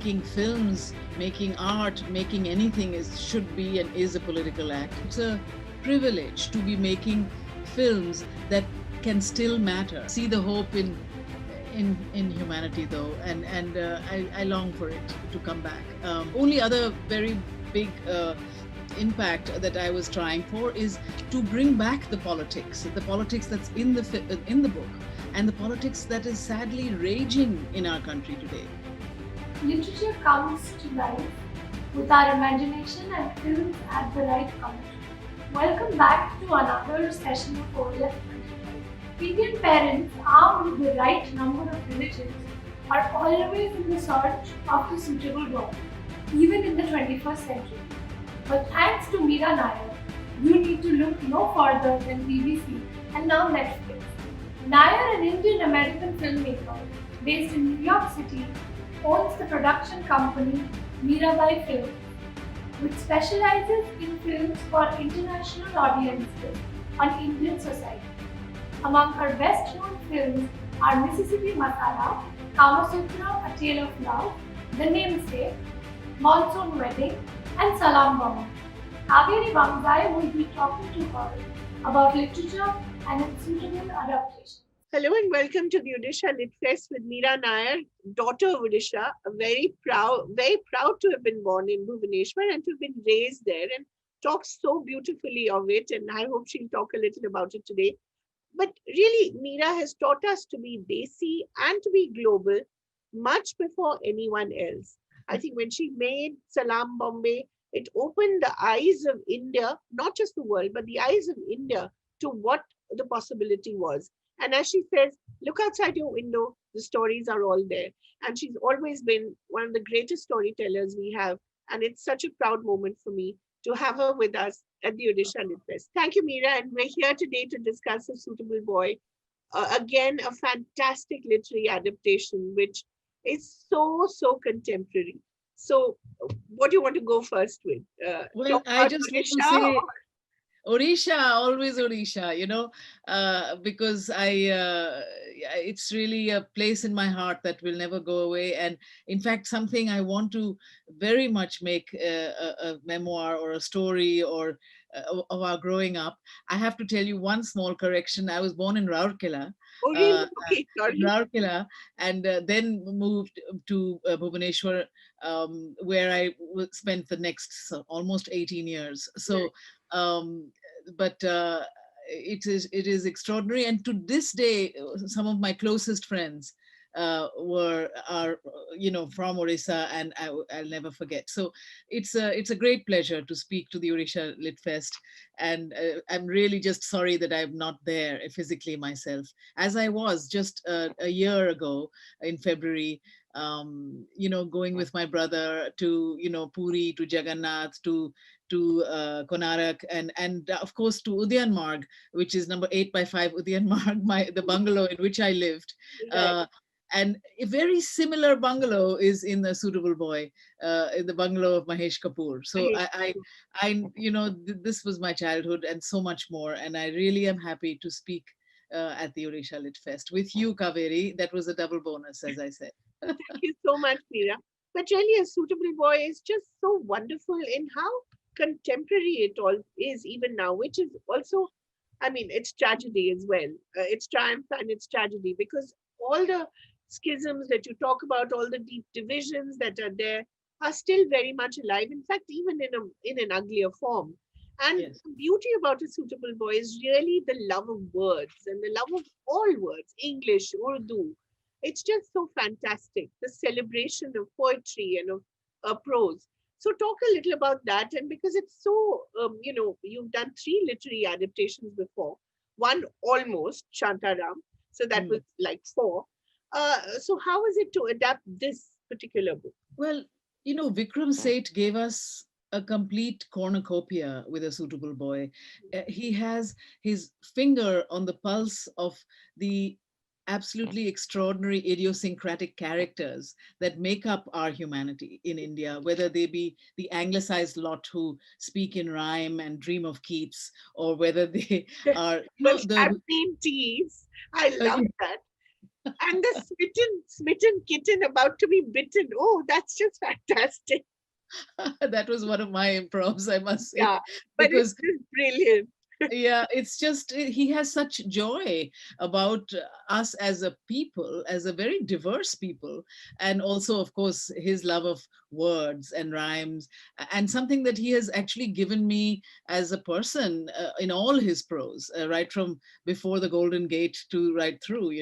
making films, making art, making anything should be and is a political act. It's a privilege to be making films that can still matter. See the hope in humanity, though, and I long for it to come back. Only other very big impact that I was trying for is to bring back the politics that's in the book, and the politics that is sadly raging in our country today. Literature comes to life with our imagination and films at the right moment. Welcome back to another session of OLF2020. Indian parents armed with the right number of religions are always in the search of the suitable boy, even in the 21st century. But thanks to Mira Nair, you need to look no further than BBC and now Netflix. Nair, an Indian-American filmmaker based in New York City, owns the production company Mira Films, which specializes in films for international audiences on Indian society. Among her best-known films are Mississippi Masala, Kama Sutra, A Tale of Love, The Namesake, Monsoon Wedding, and Salam Bombay. Kaveri Bangzai will be talking to her about literature and its suitable adaptation. Hello and welcome to the Odisha Lit Fest with Mira Nair, daughter of Odisha, very proud to have been born in Bhubaneswar and to have been raised there, and talks so beautifully of it, and I hope she'll talk a little about it today. But really, Mira has taught us to be Desi and to be global much before anyone else. I think when she made Salam Bombay, it opened the eyes of India, not just the world, but the eyes of India to what the possibility was. And as she says, look outside your window, the stories are all there. And she's always been one of the greatest storytellers we have. And it's such a proud moment for me to have her with us at the Odisha Lit Fest. Thank you, Mira. And we're here today to discuss A Suitable Boy. Again, a fantastic literary adaptation, which is so contemporary. So what do you want to go first with? Well, I just want to say Odisha, always Odisha, because it's really a place in my heart that will never go away. And in fact, something I want to very much make a memoir or a story or of our growing up. I have to tell you one small correction. I was born in Rourkela. Oh, really? Okay, Rourkela, and then moved to Bhubaneswar, where I spent the next almost 18 years. So, but it is extraordinary. And to this day, some of my closest friends are from Odisha, and I'll never forget. So it's a great pleasure to speak to the Odisha Lit Fest, and I'm really just sorry that I'm not there physically myself, as I was just a year ago in February. Going with my brother to Puri, to Jagannath, to Konarak, and of course to Udyan Marg, which is number 8x5 Udyan Marg, the bungalow in which I lived. Right. And a very similar bungalow is in The Suitable Boy, in the bungalow of Mahesh Kapoor. So this was my childhood and so much more. And I really am happy to speak at the Odisha Lit Fest with you, Kaveri. That was a double bonus, as I said. Thank you so much, Mira. But really, A Suitable Boy is just so wonderful in how contemporary it all is even now, which is also, it's tragedy as well. It's triumph and it's tragedy, because all the schisms that you talk about, all the deep divisions that are there, are still very much alive. In fact, even in an uglier form. And Yes. The beauty about A Suitable Boy is really the love of words and the love of all words, English, Urdu. It's just so fantastic, the celebration of poetry and of prose. So talk a little about that. And because it's so, you've done 3 literary adaptations before, one almost, Shantaram. So that was like 4. So how is it to adapt this particular book? Well, Vikram Seth gave us a complete cornucopia with A Suitable Boy. He has his finger on the pulse of the absolutely extraordinary idiosyncratic characters that make up our humanity in India, whether they be the anglicized lot who speak in rhyme and dream of Keats, or whether they are champagne teas. I love that. And the smitten kitten about to be bitten. Oh, that's just fantastic. That was one of my improvs, I must say, Yeah, but it's because just brilliant. yeah, it's just he has such joy about us as a people, as a very diverse people, and also of course his love of words and rhymes, and something that he has actually given me as a person in all his prose, right from before the Golden Gate to right through,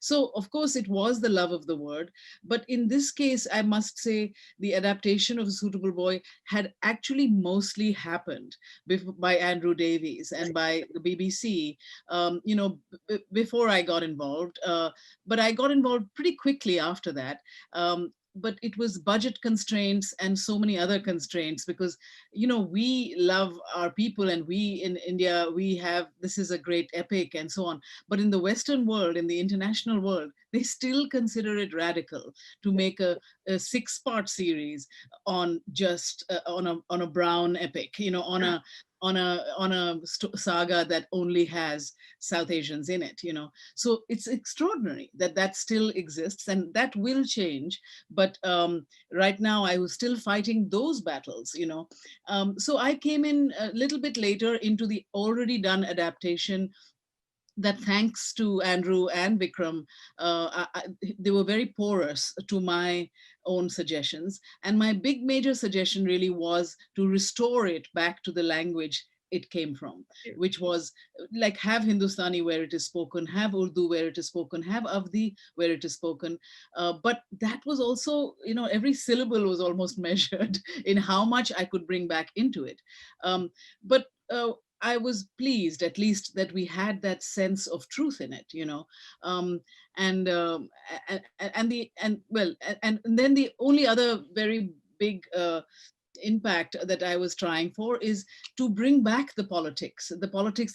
so of course it was the love of the word, but in this case I must say the adaptation of A Suitable Boy had actually mostly happened by Andrew Davies and by the BBC, before I got involved. But I got involved pretty quickly after that. But it was budget constraints and so many other constraints because, we love our people and we in India, we have, this is a great epic and so on. But in the Western world, in the international world, they still consider it radical to make a six-part series on just on a brown epic, on a saga that only has South Asians in it. So it's extraordinary that that still exists, and that will change. But right now, I was still fighting those battles. So I came in a little bit later into the already done adaptation that, thanks to Andrew and Vikram, they were very porous to my own suggestions. And my big major suggestion really was to restore it back to the language it came from, which was like have Hindustani where it is spoken, have Urdu where it is spoken, have Avdi where it is spoken. But that was also, every syllable was almost measured in how much I could bring back into it. But I was pleased, at least, that we had that sense of truth in it, um, and then the only other very big impact that I was trying for is to bring back the politics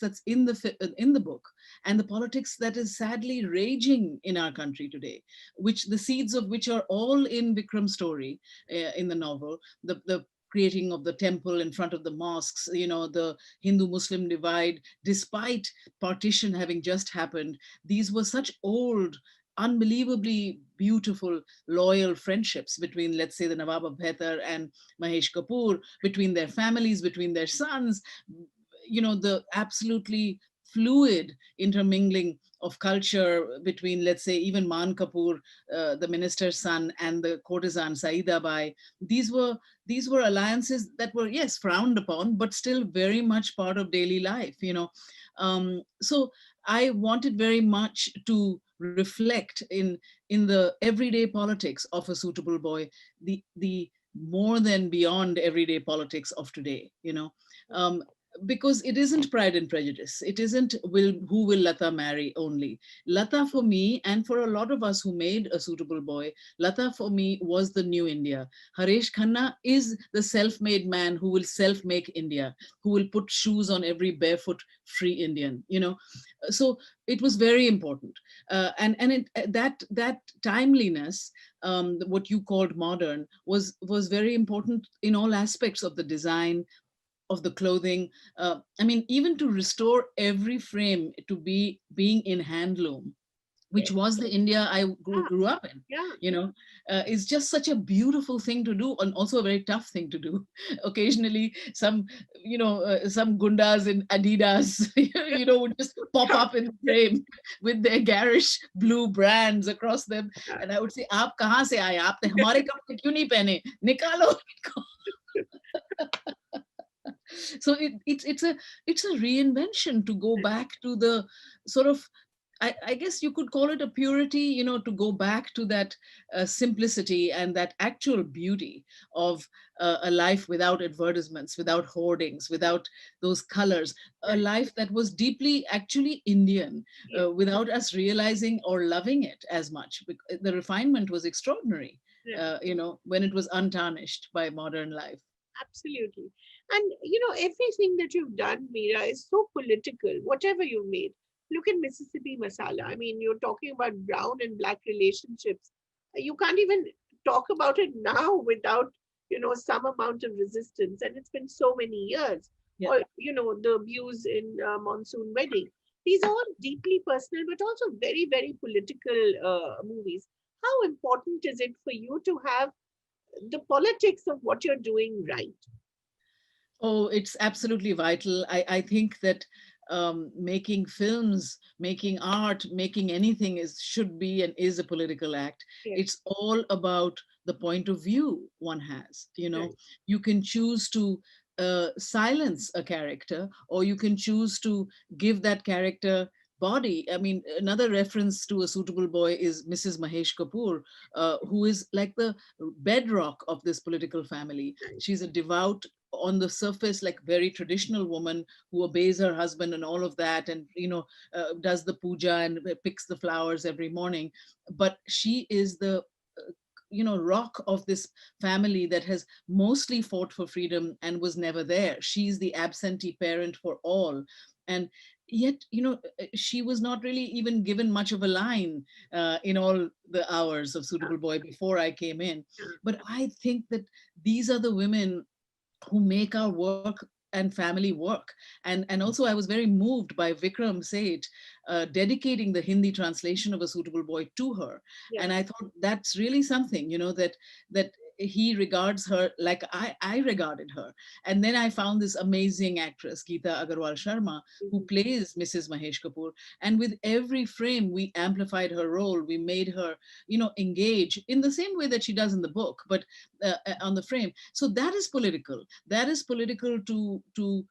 that's in the book, and the politics that is sadly raging in our country today, which the seeds of which are all in Vikram's story, in the novel. The creating of the temple in front of the mosques, the Hindu-Muslim divide, despite partition having just happened. These were such old, unbelievably beautiful, loyal friendships between, let's say, the Nawab of Bhaitar and Mahesh Kapoor, between their families, between their sons, the absolutely fluid intermingling of culture between, let's say, even Man Kapoor, the minister's son, and the courtesan Saida Bai. These were alliances that were, yes, frowned upon, but still very much part of daily life. So I wanted very much to reflect in the everyday politics of A Suitable Boy, the more than beyond everyday politics of today. Because it isn't Pride and Prejudice. It isn't who will Lata marry only. Lata, for me, and for a lot of us who made A Suitable Boy, Lata for me was the new India. Haresh Khanna is the self-made man who will self-make India, who will put shoes on every barefoot free Indian. So it was very important, that timeliness, what you called modern, was very important in all aspects of the design, of the clothing. I mean, even to restore every frame to being in handloom, which Yes. was the India I Yeah, grew up in, yeah. is just such a beautiful thing to do, and also a very tough thing to do. Occasionally, some gundas in Adidas, would just pop up in the frame with their garish blue brands across them, and I would say, "Aap kahan se aaye? Aapne hamare kapde kyun nahi pehne? Nikalo." So it's a reinvention to go back to the sort of, I guess you could call it a purity, to go back to that simplicity and that actual beauty of a life without advertisements, without hoardings, without those colors, a life that was deeply actually Indian, Yes. without us realizing or loving it as much. The refinement was extraordinary, Yeah. when it was untarnished by modern life. Absolutely. And everything that you've done, Mira, is so political, whatever you've made. Look at Mississippi Masala. I mean, you're talking about brown and black relationships. You can't even talk about it now without, some amount of resistance. And it's been so many years. Yeah. Or, the abuse in Monsoon Wedding. These are all deeply personal, but also very, very political movies. How important is it for you to have the politics of what you're doing right? Oh, it's absolutely vital. I think that making films, making art, making anything should be and is a political act. Yes, It's all about the point of view one has. right. You can choose to silence a character, or you can choose to give that character body. I mean, another reference to A Suitable Boy is Mrs. Mahesh Kapoor, who is like the bedrock of this political family. Right. She's a devout, on the surface, like very traditional woman who obeys her husband and all of that, and does the puja and picks the flowers every morning. But she is the rock of this family that has mostly fought for freedom and was never there. She's the absentee parent for all. And yet, she was not really even given much of a line in all the hours of Yeah, Suitable Boy before I came in. yeah, But I think that these are the women who make our work and family work. And also, I was very moved by Vikram Seth dedicating the Hindi translation of A Suitable Boy to her. yeah. And I thought that's really something, that he regards her like I regarded her. And then I found this amazing actress, Geeta Agarwal Sharma, who Mhm. plays Mrs. Mahesh Kapoor. And with every frame, we amplified her role. We made her, engage in the same way that she does in the book, but on the frame. So that is political. That is political to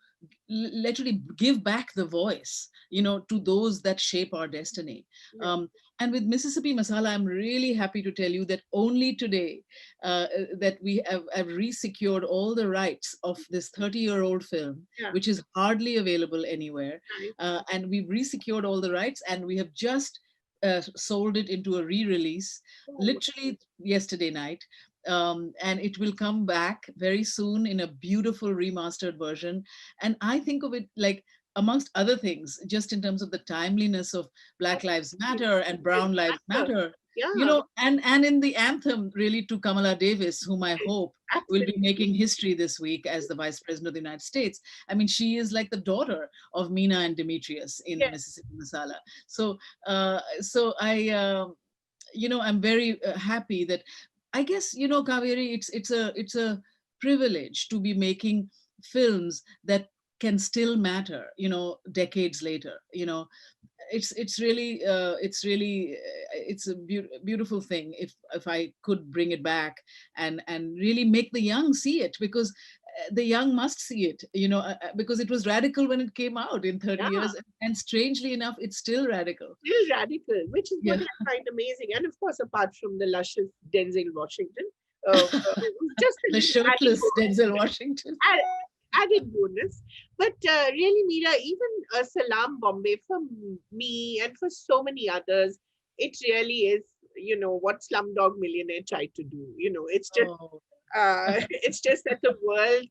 literally give back the voice, to those that shape our destiny. Yeah. um, and with Mississippi Masala, I'm really happy to tell you that only today that we have resecured all the rights of this 30-year-old film, Yeah. which is hardly available anywhere. Right. And we've resecured all the rights, and we have just sold it into a re-release Oh, literally yesterday night. And it will come back very soon in a beautiful remastered version. And I think of it like, amongst other things, just in terms of the timeliness of Black Lives absolutely. Matter and Lives Brown Lives matter. Matter, Yeah, and in the anthem, really, to Kamala Davis, whom I hope will be absolutely. making history this week as the Vice President of the United States. I mean, she is like the daughter of Mina and Demetrius in Yes. Mississippi Masala. So I'm very happy that, I guess, Kaveri, it's a privilege to be making films that can still matter, decades later. It's a beautiful thing if I could bring it back and really make the young see it, because the young must see it, because it was radical when it came out in 30 Yeah. years, and strangely enough, it's still radical. Still radical, which is what Yeah. I find amazing. And of course, apart from the luscious Denzel Washington, just a The little added shirtless bonus. Denzel Washington. Added bonus. But really, Mira, even Salam Bombay for me and for so many others, it really is, what Slumdog Millionaire tried to do. Oh, It's just that the world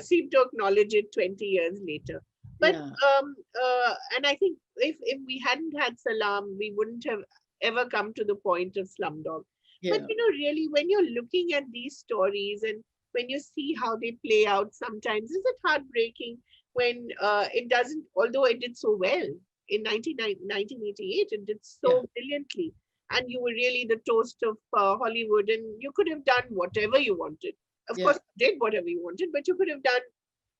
seemed to acknowledge it 20 years later. But yeah, and I think if we hadn't had Salam, we wouldn't have ever come to the point of Slumdog. But yeah, really, when you're looking at these stories and when you see how they play out, sometimes is it heartbreaking when it doesn't, although it did so well in 1988, it did yeah, so brilliantly. And you were really the toast of Hollywood, and you could have done whatever you wanted. Of yeah, course, you did whatever you wanted, but you could have done,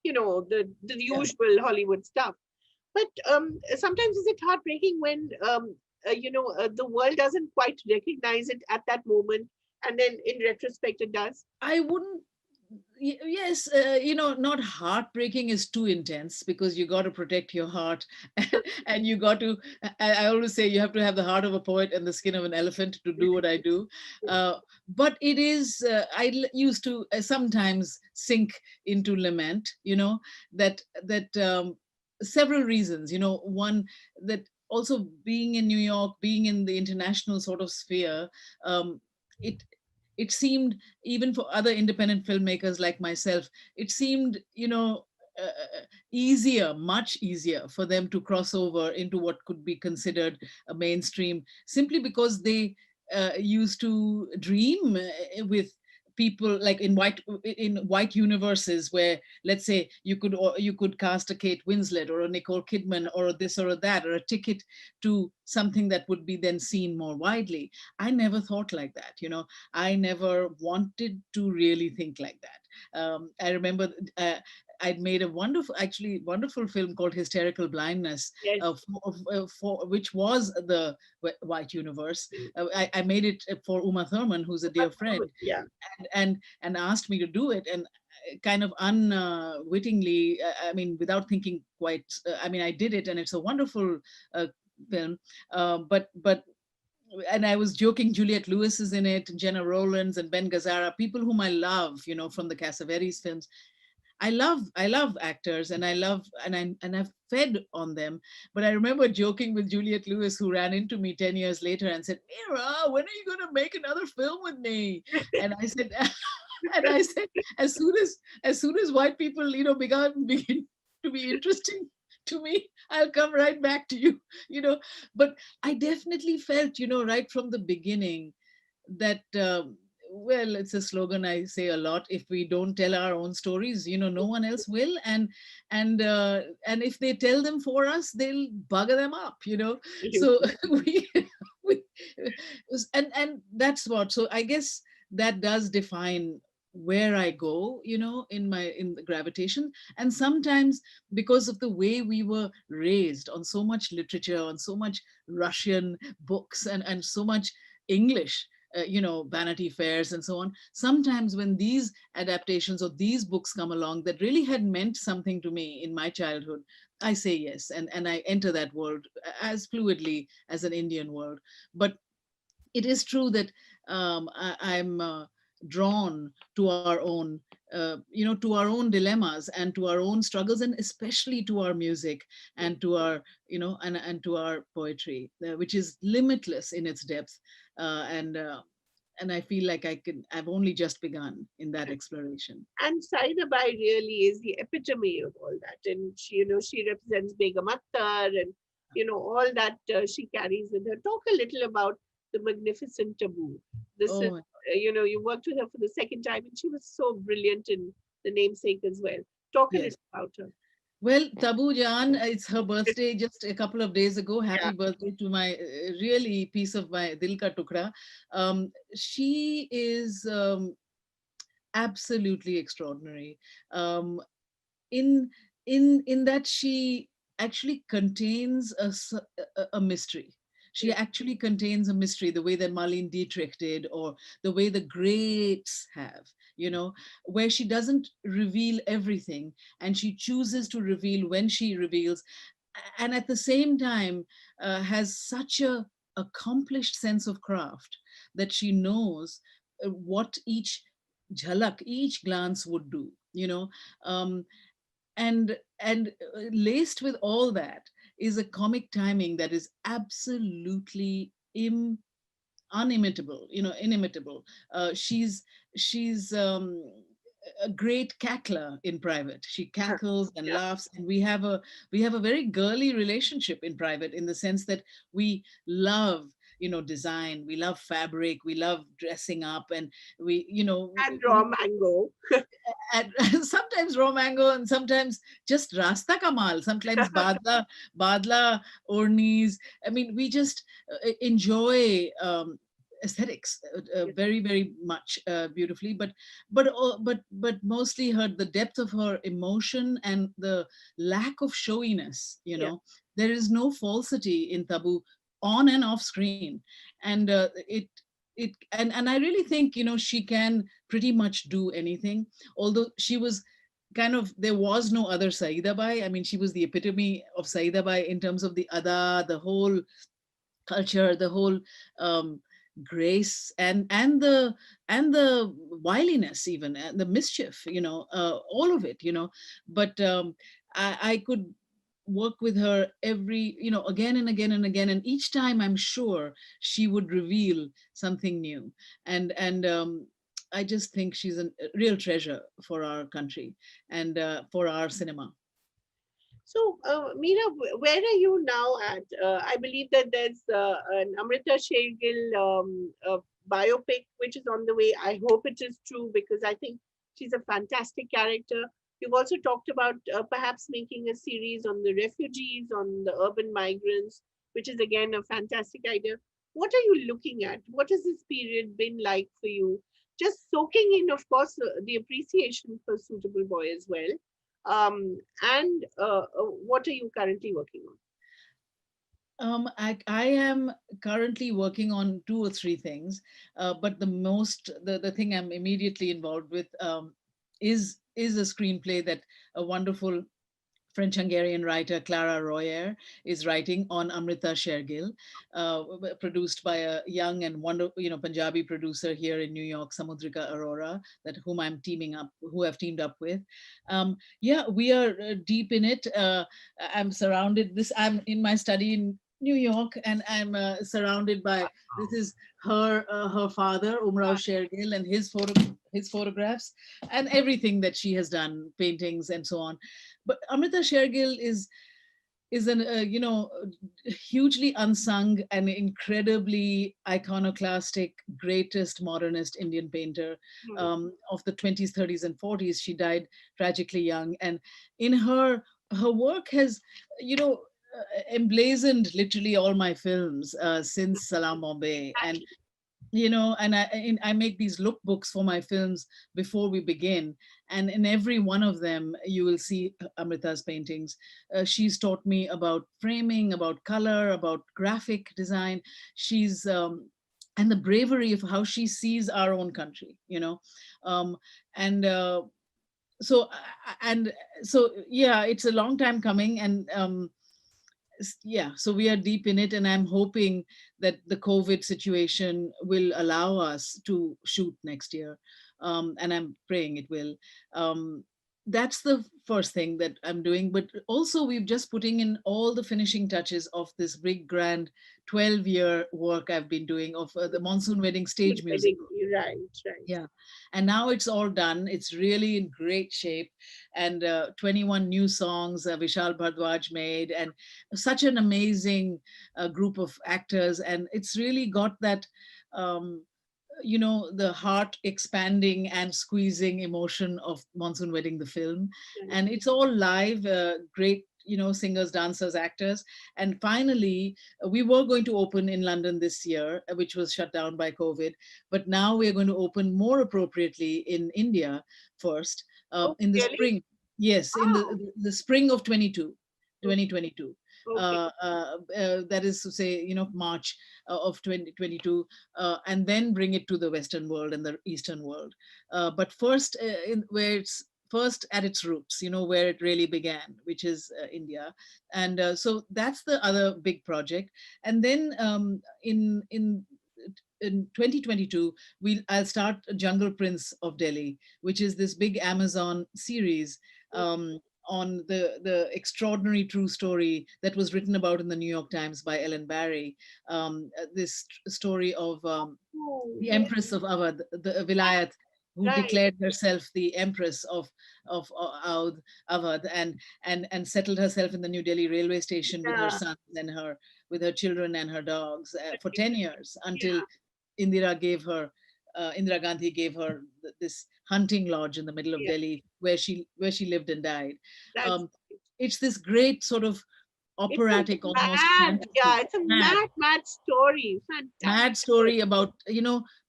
the yeah. usual Hollywood stuff. But sometimes is it heartbreaking when the world doesn't quite recognize it at that moment, and then in retrospect it does. I wouldn't. Yes, not heartbreaking is too intense, because you got to protect your heart, and you got to. I always say you have to have the heart of a poet and the skin of an elephant to do what I do. But it is. Used to sometimes sink into lament. That several reasons. One, that also being in New York, being in the international sort of sphere, um, it it seemed, even for other independent filmmakers like myself, it seemed, easier, much easier for them to cross over into what could be considered a mainstream, simply because they used to dream with people like in white universes where, let's say, you could cast a Kate Winslet or a Nicole Kidman or this or that, or a ticket to something that would be then seen more widely. I never thought like that, I never wanted to really think like that. I remember I'd made a actually wonderful film called Hysterical Blindness, Yes. for which was the white universe. I made it for Uma Thurman, who's a dear friend, Yeah. and asked me to do it, and kind of unwittingly, I mean, without thinking quite, I mean, I did it, and it's a wonderful film. But and I was joking, Juliette Lewis is in it, Jenna Rowlands and Ben Gazzara, people whom I love, from the Cassavetes films. I love actors, and I've fed on them. But I remember joking with Juliette Lewis, who ran into me 10 years later and said, Mira, when are you going to make another film with me? And I said, and I said, as soon as white people, begin to be interesting to me, I'll come right back to you. But I definitely felt, right from the beginning that, well, it's a slogan I say a lot: if we don't tell our own stories, no one else will. And if they tell them for us, they'll bugger them up. So we, we and that's what. So I guess that does define where I go, in the gravitation. And sometimes, because of the way we were raised on so much literature, on so much Russian books, and so much English, Vanity Fairs and so on. Sometimes when these adaptations or these books come along that really had meant something to me in my childhood, I say yes, and I enter that world as fluidly as an Indian world. But it is true that I'm drawn to our own, to our own dilemmas and to our own struggles, and especially to our music and to our, and to our poetry, which is limitless in its depth. And I feel like I've only just begun in that exploration. And Saida Bai really is the epitome of all that. And she represents Begum Akhtar, and all that she carries with her. Talk a little about the magnificent Taboo. This is, Oh, you worked with her for the second time, and she was so brilliant in The Namesake as well. Talk a yes. little about her. Well, Tabu Jan, it's her birthday just a couple of days ago. Yeah. Happy birthday to my really piece of my Dil Ka Tukra. She is absolutely extraordinary. In in that she actually contains a mystery. She actually contains a mystery, the way that Marlene Dietrich did, or the way the greats have, where she doesn't reveal everything, and she chooses to reveal when she reveals, and at the same time has such a accomplished sense of craft that she knows what each jhalak, each glance would do, um, and laced with all that is a comic timing that is absolutely unimitable, inimitable. She's a great cackler in private. She cackles and Yeah. laughs, and we have a very girly relationship in private, in the sense that we love, design, we love fabric, we love dressing up, and we, And Raw Mango. and sometimes raw mango, and sometimes just rasta kamal, sometimes badla ornis. I mean, we just enjoy aesthetics very, very much, beautifully. But mostly the depth of her emotion and the lack of showiness. Yeah. There is no falsity in Tabu, on and off screen. And and I really think, she can pretty much do anything. Although she was there was no other Saida Bai. I mean, she was the epitome of Saida Bai in terms of the ada, the whole culture, the whole um, grace, and the wiliness, even, and the mischief, all of it. But I could work with her every, again and again and again, and each time I'm sure she would reveal something new. And I just think she's a real treasure for our country, and for our cinema. So, Meera, where are you now at? I believe that there's an Amrita Shergill biopic which is on the way. I hope it is true because I think she's a fantastic character. You've also talked about perhaps making a series on the refugees, on the urban migrants, which is again a fantastic idea. What are you looking at? What has this period been like for you? Just soaking in, of course, the appreciation for Suitable Boy as well. And what are you currently working on? I am currently working on two or three things, but the thing I'm immediately involved with is a screenplay that a wonderful French-Hungarian writer Clara Royer is writing on Amrita Shergill, produced by a young and Punjabi producer here in New York, Samudrika Arora, who I've teamed up with. Yeah, we are deep in it. I'm surrounded. I'm in my study in New York, and I'm surrounded by. This is her father, Umrao Shergill, and his photographs, and everything that she has done, paintings and so on. But Amrita Shergill is an hugely unsung and incredibly iconoclastic, greatest modernist Indian painter Hmm. of the 20s, 30s, and 40s. She died tragically young, and in her work has, emblazoned literally all my films since Salam Bombay. And Exactly. I make these lookbooks for my films before we begin, and in every one of them you will see Amrita's paintings. She's taught me about framing, about color, about graphic design. She's And the bravery of how she sees our own country, um, and and so yeah, it's a long time coming. And yeah, so we are deep in it, and I'm hoping that the COVID situation will allow us to shoot next year, and I'm praying it will. um, that's the first thing that I'm doing, but also we've just putting in all the finishing touches of this big grand 12-year work I've been doing of the Monsoon Wedding Good stage wedding. musical. Right, right. Yeah. And now it's all done. It's really in great shape. And 21 new songs Vishal Bhardwaj made, and such an amazing group of actors. And it's really got that, um, the heart expanding and squeezing emotion of Monsoon Wedding, the film. Right. And it's all live, great, singers, dancers, actors. And finally, we were going to open in London this year, which was shut down by COVID. But now we're going to open more appropriately in India first, Oh, in the really? spring. Yes, in Oh, the spring of okay. 2022. Okay. That is to say, March of 2022, and then bring it to the Western world and the Eastern world. But first, where it's first at its roots, where it really began, which is India. And so that's the other big project. And then in 2022, I'll start Jungle Prince of Delhi, which is this big Amazon series um, on the extraordinary true story that was written about in the New York Times by Ellen Barry. This story of Oh, the yes. Empress of Awadh, the Vilayat, who Right. declared herself the Empress of Awadh, and settled herself in the New Delhi railway station with her Yeah. sons and with her children and her dogs for 10 years until Yeah. Indira gave her Indira Gandhi gave her this hunting lodge in the middle of Yeah. Delhi where she lived and died. That's Um, it's this great sort of it's a operatic, almost mad, fantasy, yeah, it's a mad, mad story. mad Fantastic story. story about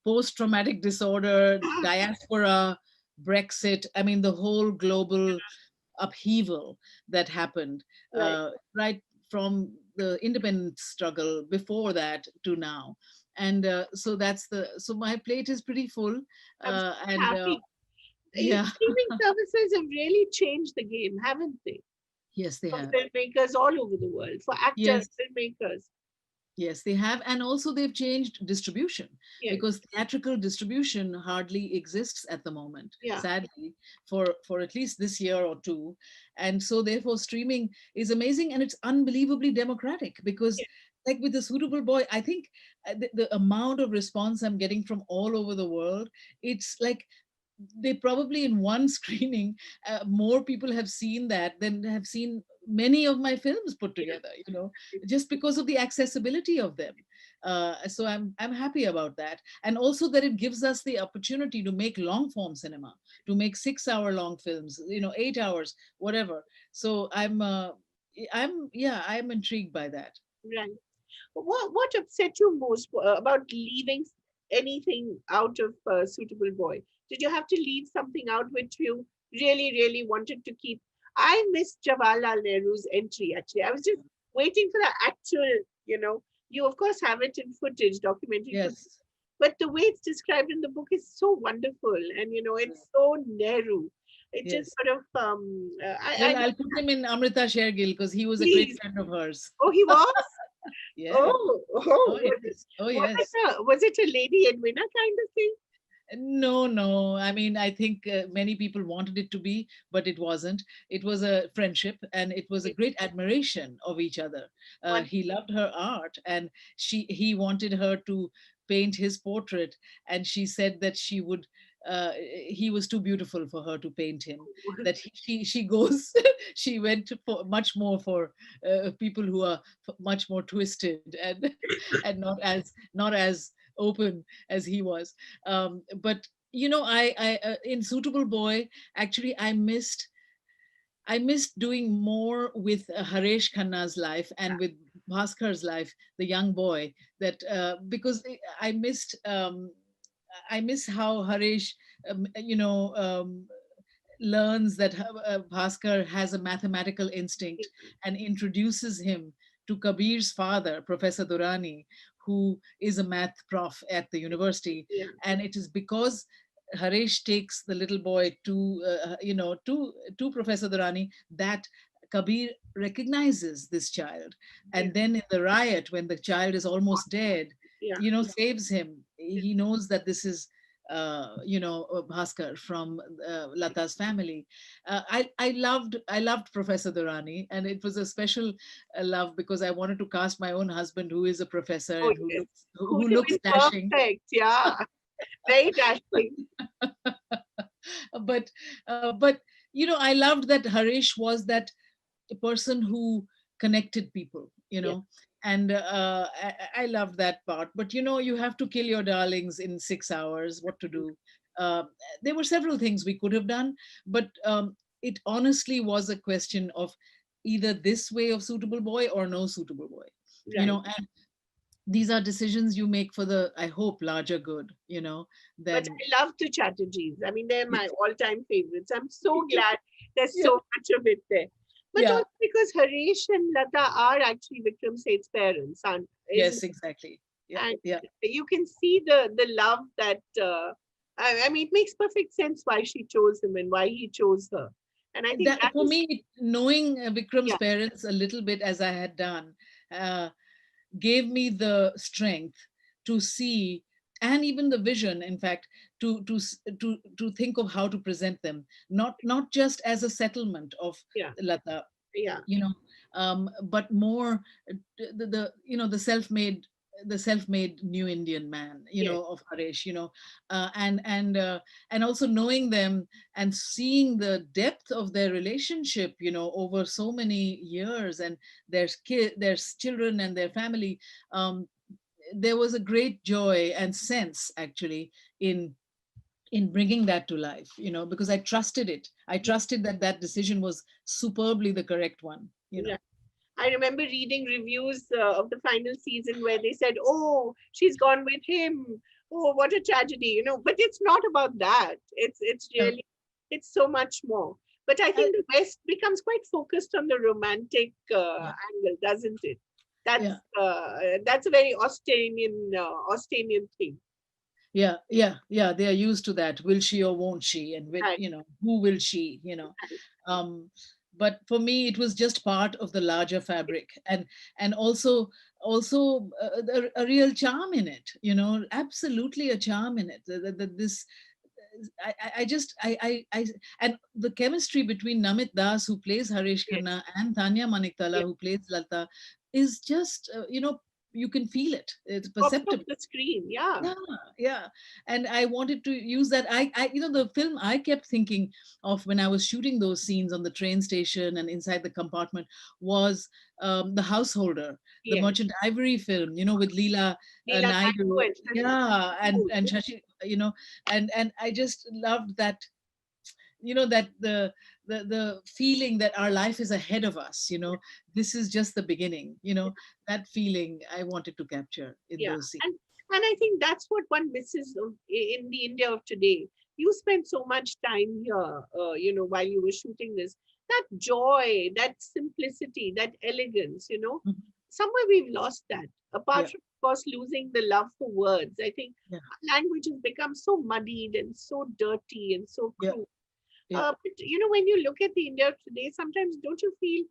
post-traumatic disorder, diaspora, Brexit. I mean, the whole global upheaval that happened Right. right from the independence struggle before that to now. And so my plate is pretty full, I'm so and happy. yeah. Streaming services have really changed the game, haven't they? Yes, they For have. filmmakers all over the world, for actors, Yes. filmmakers. Yes, they have. And also they've changed distribution, Yes. because theatrical distribution hardly exists at the moment, Yeah. sadly, for at least this year or two. And so therefore streaming is amazing, and it's unbelievably democratic, because Yeah. like with the Suitable Boy, I think the amount of response I'm getting from all over the world, it's like they probably in one screening, more people have seen that than have seen many of my films put Yeah. together, just because of the accessibility of them. So I'm happy about that, and also that it gives us the opportunity to make long form cinema, to make 6 hour long films, 8 hours, whatever. So I'm intrigued by that. Right. What upset you most about leaving anything out of Suitable Boy? Did you have to leave something out which you really, really wanted to keep? I missed Jawaharlal Nehru's entry, actually. I was just waiting for the actual, you of course have it in footage, documentary footage, Yes. but the way it's described in the book is so wonderful, and it's so Nehru. It just Yes. sort of, Well, I I'll put him in Amrita Shergill because he was a great please. friend of hers. Oh, he was? Yeah. Oh, Oh yes. Oh yes. was it a Lady Edwina kind of thing? No, no. I mean, I think many people wanted it to be, but it wasn't. It was a friendship, and it was a It's great admiration of each other. one, He loved her art, and he wanted her to paint his portrait, and she said that she would. He was too beautiful for her to paint him. That she goes. She went for much more for people who are much more twisted and and not as open as he was. But I in Suitable Boy, actually, I missed doing more with Haresh Khanna's life and with Bhaskar's life, the young boy. That because I miss how Haresh, learns that Bhaskar has a mathematical instinct and introduces him to Kabir's father, Professor Durrani, who is a math prof at the university. yeah, And it is because Harish takes the little boy to Professor Durrani that Kabir recognizes this child. yeah, And then in the riot, when the child is almost dead, yeah, saves him. He knows that this is Bhaskar from Lata's family. I loved Professor Durrani, and it was a special love because I wanted to cast my own husband, who is a professor oh and who yes. looks Who who would have looks been dashing. perfect? Yeah, very dashing. But I loved that Harish was that person who connected people, Yeah, and I loved that part. But you have to kill your darlings in 6 hours. What to do? uh, there were several things we could have done, but it honestly was a question of either this way of Suitable Boy or no Suitable Boy. right. And these are decisions you make for the, I hope, larger good, But than I love the Chatterjees. I mean, they're my all-time favorites. I'm so glad there's yeah, so much of it there. But yeah, also because Harish and Lata are actually Vikram Seth's parents, isn't? yes, exactly. Yeah, And yeah. you can see the love that I mean, it makes perfect sense why she chose him and why he chose her. And I think That that for is, me, knowing Vikram's yeah, parents a little bit as I had done, uh, gave me the strength to see, and even the vision, in fact, to think of how to present them, not just as a settlement of yeah, Lata, yeah, but more the self-made new Indian man, yes, of Harish, and also knowing them and seeing the depth of their relationship, over so many years, and their children and their family. There was a great joy and sense, actually, in bringing that to life, because I trusted that that decision was superbly the correct one. yeah. I remember reading reviews of the final season where they said, "Oh, she's gone with him. Oh, what a tragedy!" But it's not about that. It's Yeah. really it's so much more. But I Uh, think the West becomes quite focused on the romantic yeah, angle, doesn't it? yeah, That's a very Austinian thing. yeah. They are used to that. Will she or won't she? And Right, who will she? right. Um, but for me, it was just part of the larger fabric, and also a real charm in it. Absolutely a charm in it. This I just and the chemistry between Namit Das, who plays Harish Yes, Khanna, and Tanya Maniktala, yes, who plays Lata, is just you can feel it. It's Off perceptible. the screen, yeah. Yeah, yeah. And I wanted to use that. The film I kept thinking of when I was shooting those scenes on the train station and inside the compartment was The Householder, the Yes. Merchant Ivory film, with Leela Leela Naidu. Naidu and Shashi. Yeah, Oh, and Shashi, and I just loved that, that the feeling that our life is ahead of us. This is just the beginning. That feeling I wanted to capture in yeah. those scenes. And I think that's what one misses in the India of today. You spent so much time here, while you were shooting this. That joy, that simplicity, that elegance, Mhm. somewhere we've lost that. Apart Yeah, from, of course, losing the love for words, I think yeah, our language has become so muddied and so dirty and so yeah, crude. yeah, But when you look at the India of today, sometimes don't you feel,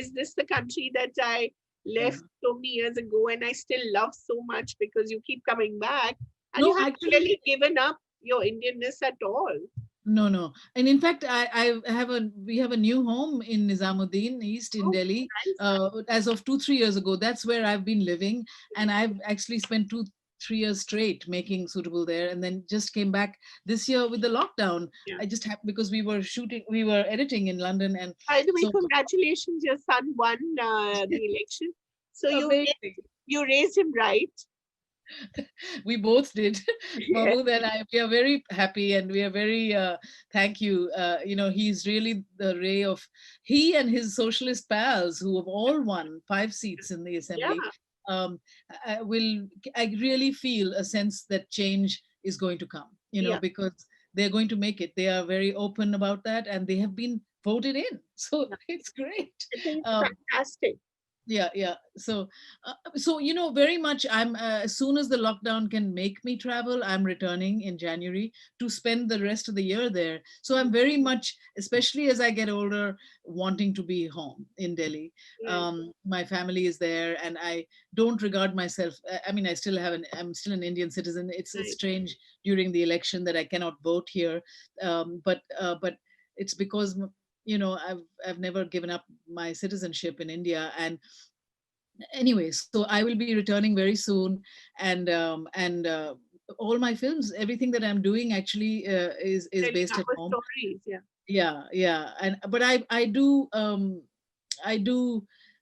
is this the country that I yeah. left so many years ago and I still love so much because you keep coming back and you No, haven't actually, really given up your Indianness at all? no, no. And in fact, we have a new home in Nizamuddin East in Oh, Delhi. nice. As of 2, 3 years ago, that's where I've been living, and I've actually spent 2, 3 years straight making Suitable there, and then just came back this year with the lockdown. Yeah. I just happened because we were editing in London, and By the way, so congratulations, your son won the election. So amazing. you raised him right. We both did. Yes. Mahmood and I, we are very happy and we are very, thank you. He's really the ray of, he and his socialist pals who have all won 5 seats in the Yeah. assembly. Um, I really feel a sense that change is going to come, Yeah. because they're going to make it. They are very open about that and they have been voted in. So it's great. I think it's Um, fantastic. yeah. So very much I'm as soon as the lockdown can make me travel, I'm returning in January to spend the rest of the year there. So I'm very much, especially as I get older, wanting to be home in Delhi. Right. My family is there and I don't regard myself, I mean, I'm still an Indian citizen. It's Right. strange during the election that I cannot vote here. But it's because I've never given up my citizenship in India. And anyway, so I will be returning very soon, and all my films, everything that I'm doing actually is Telling based at our home. stories. Yeah. Yeah, and but I do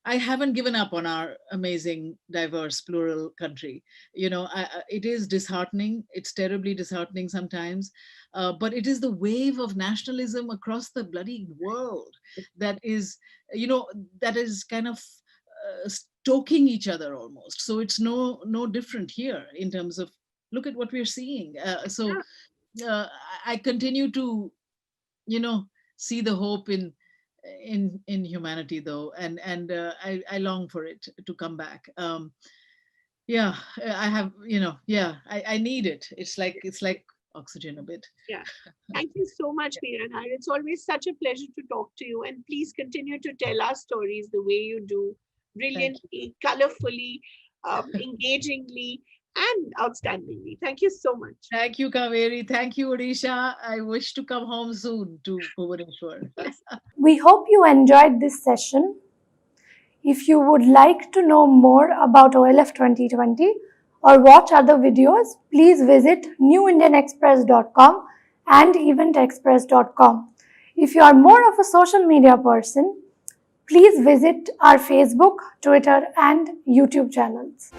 I haven't given up on our amazing diverse plural country. It is disheartening, it's terribly disheartening sometimes, but it is the wave of nationalism across the bloody world that is you know that is kind of stoking each other almost. So it's no different here in terms of, look at what we're seeing. I continue to you know see the hope in humanity, though, and I long for it to come back. Yeah, I have, yeah, I need it. It's like oxygen a bit. Yeah. Thank you so much, Mira. It's always such a pleasure to talk to you. And please continue to tell our stories the way you do, Thank you. brilliantly, colorfully, engagingly, and outstandingly. Thank you so much. Thank you, Kaveri. Thank you, Odisha. I wish to come home soon to Bhubaneswar. We hope you enjoyed this session. If you would like to know more about OLF 2020 or watch other videos, please visit newindianexpress.com and eventexpress.com. If you are more of a social media person, please visit our Facebook, Twitter, and YouTube channels.